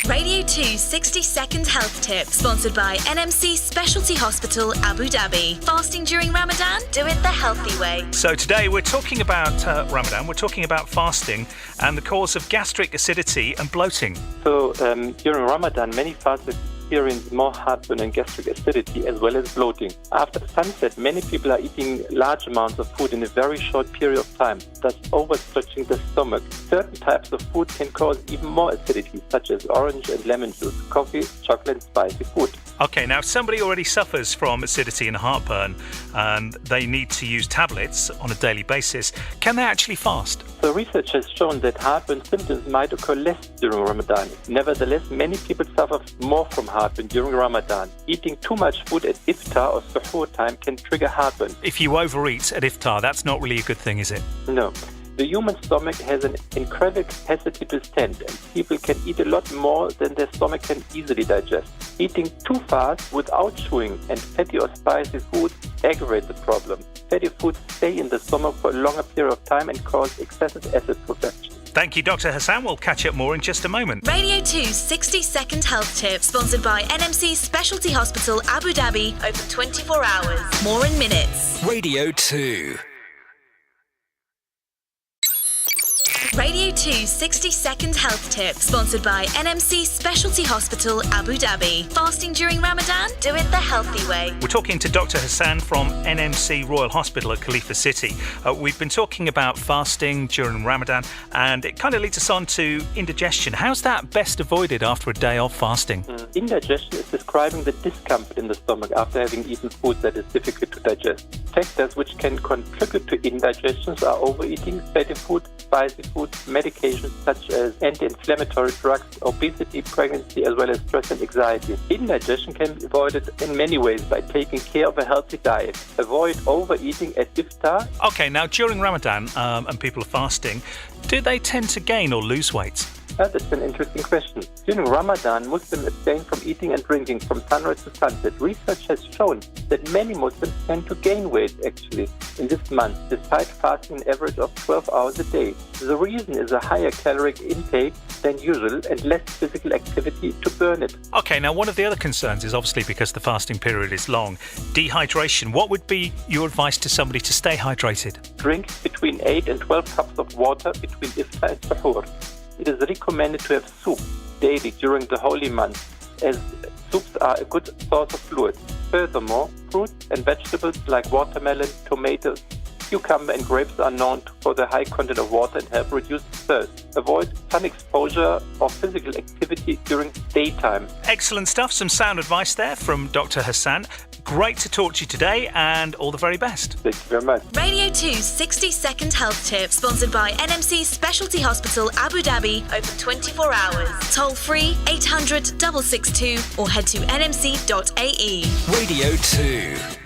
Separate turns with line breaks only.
Radio 2 60-second health tip, sponsored by NMC Specialty Hospital, Abu Dhabi. Fasting during Ramadan? Do it the healthy way.
So today we're talking about Ramadan, we're talking about fasting and the cause of gastric acidity and bloating.
So during Ramadan, many fasters experience more heartburn and gastric acidity as well as bloating. After sunset, many people are eating large amounts of food in a very short period of time, thus overstretching the stomach. Certain types of food can cause even more acidity, such as orange and lemon juice, coffee, chocolate and spicy food.
Okay, now if somebody already suffers from acidity and heartburn and they need to use tablets on a daily basis, can they actually fast?
So research has shown that heartburn symptoms might occur less during Ramadan. Nevertheless, many people suffer more from heartburn during Ramadan. Eating too much food at iftar or suhoor time can trigger heartburn.
If you overeat at iftar, that's not really a good thing, is it?
No. The human stomach has an incredible capacity to stand, and people can eat a lot more than their stomach can easily digest. Eating too fast without chewing and fatty or spicy foods aggravate the problem. Fatty foods stay in the stomach for a longer period of time and cause excessive acid production.
Thank you, Dr. Hassan. We'll catch up more in just a moment.
Radio 2 60-second health tip, sponsored by NMC Specialty Hospital, Abu Dhabi. Open 24 hours. More in minutes.
Radio 2.
Radio 2 60-second health tip, sponsored by NMC Specialty Hospital, Abu Dhabi. Fasting during Ramadan? Do it the healthy way.
We're talking to Dr. Hassan from NMC Royal Hospital at Khalifa City. We've been talking about fasting during Ramadan, and it kind of leads us on to indigestion. How's that best avoided after a day of fasting?
Indigestion is describing the discomfort in the stomach after having eaten food that is difficult to digest. Factors which can contribute to indigestion are overeating, fatty food, spicy food, medications such as anti-inflammatory drugs, obesity, pregnancy, as well as stress and anxiety. Indigestion can be avoided in many ways by taking care of a healthy diet. Avoid overeating at iftar.
Okay, now during Ramadan and people are fasting, do they tend to gain or lose weight?
That's an interesting question. During Ramadan, Muslims abstain from eating and drinking from sunrise to sunset. Research has shown that many Muslims tend to gain weight actually in this month, despite fasting an average of 12 hours a day. The reason is a higher caloric intake than usual and less physical activity to burn it.
Okay, now one of the other concerns is obviously because the fasting period is long, dehydration. What would be your advice to somebody to stay hydrated?
Drink between 8 and 12 cups of water between iftar and suhoor. It is recommended to have soup daily during the holy month, as soups are a good source of fluid. Furthermore, fruits and vegetables like watermelon, tomatoes, cucumber and grapes are known for their high content of water and help reduce thirst. Avoid sun exposure or physical activity during daytime.
Excellent stuff. Some sound advice there from Dr. Hassan. Great to talk to you today, and all the very best.
Thank you very much.
Radio 2 60-second health tip, sponsored by NMC Specialty Hospital, Abu Dhabi. Open 24 hours. Toll free 800 662 or head to nmc.ae.
Radio 2.